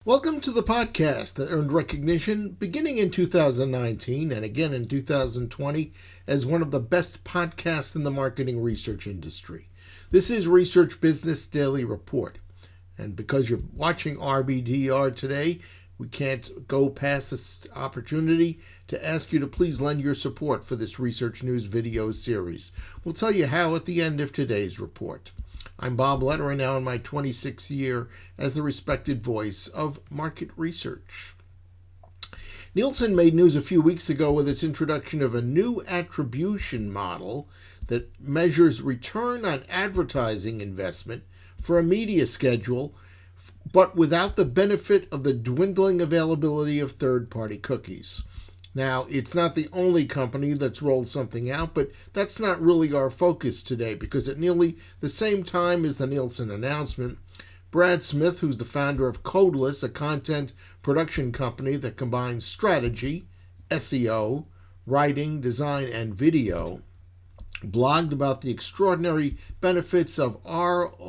Welcome to the podcast that earned recognition beginning in 2019 and again in 2020 as one of the best podcasts in the marketing research industry. This is Research Business Daily Report. And because you're watching RBDR today, we can't go past this opportunity to ask you to please lend your support for this research news video series. We'll tell you how at the end of today's report. I'm Bob Lederer, now in my 26th year as the respected voice of market research. Nielsen made news a few weeks ago with its introduction of a new attribution model that measures return on advertising investment for a media schedule, but without the benefit of the dwindling availability of third-party cookies. Now, it's not the only company that's rolled something out, but that's not really our focus today because at nearly the same time as the Nielsen announcement, Brad Smith, who's the founder of Codeless, a content production company that combines strategy, SEO, writing, design, and video, blogged about the extraordinary benefits of ROAS.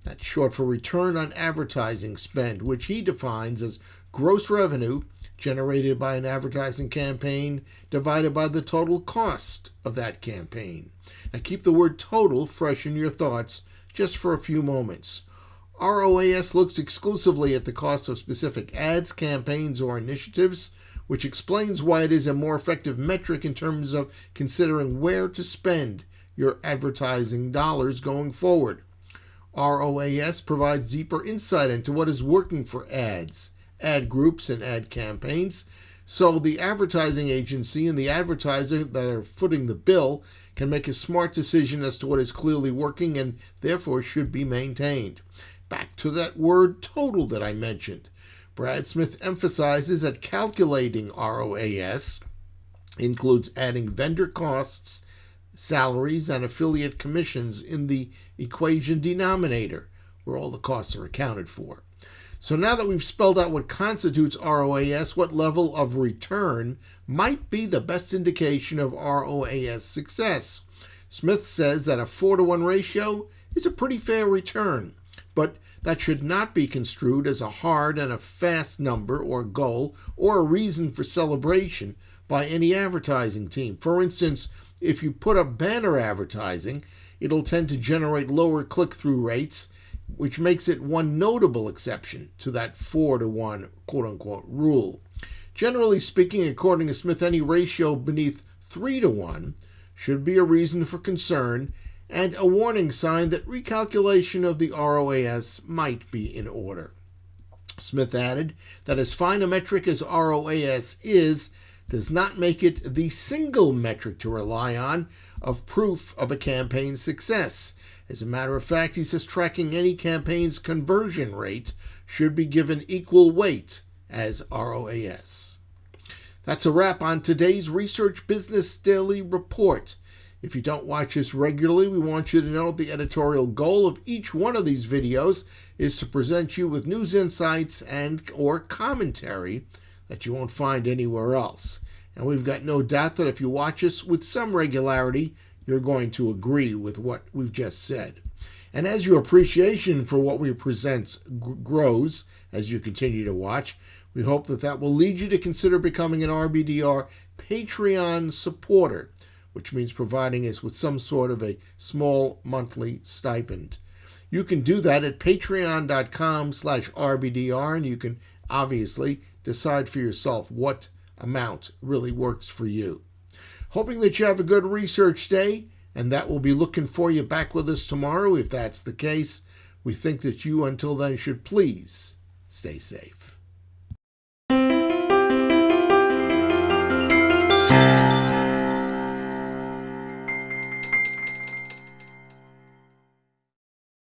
That's short for Return on Advertising Spend, which he defines as gross revenue generated by an advertising campaign divided by the total cost of that campaign. Now keep the word total fresh in your thoughts just for a few moments. ROAS looks exclusively at the cost of specific ads, campaigns, or initiatives, which explains why it is a more effective metric in terms of considering where to spend your advertising dollars going forward. ROAS provides deeper insight into what is working for ads, ad groups, and ad campaigns, so the advertising agency and the advertiser that are footing the bill can make a smart decision as to what is clearly working and therefore should be maintained. Back to that word total that I mentioned. Brad Smith emphasizes that calculating ROAS includes adding vendor costs, salaries, and affiliate commissions in the equation denominator, where all the costs are accounted for. So now that we've spelled out what constitutes ROAS, what level of return might be the best indication of ROAS success? Smith says that a 4-to-1 ratio is a pretty fair return, but that should not be construed as a hard and a fast number or goal or a reason for celebration by any advertising team. For instance, if you put up banner advertising, it'll tend to generate lower click-through rates, which makes it one notable exception to that 4-to-1 quote-unquote rule. Generally speaking, according to Smith, any ratio beneath 3-to-1 should be a reason for concern and a warning sign that recalculation of the ROAS might be in order. Smith added that as fine a metric as ROAS is, does not make it the single metric to rely on of proof of a campaign's success. As a matter of fact, he says tracking any campaign's conversion rate should be given equal weight as ROAS. That's a wrap on today's Research Business Daily Report. If you don't watch us regularly, we want you to know the editorial goal of each one of these videos is to present you with news insights and or commentary that you won't find anywhere else. And we've got no doubt that if you watch us with some regularity, you're going to agree with what we've just said. And as your appreciation for what we present grows as you continue to watch, we hope that will lead you to consider becoming an RBDR Patreon supporter, which means providing us with some sort of a small monthly stipend. You can do that at patreon.com/RBDR, and you can obviously decide for yourself what amount really works for you. Hoping that you have a good research day, and that we'll be looking for you back with us tomorrow. If that's the case, we think that you until then should please stay safe.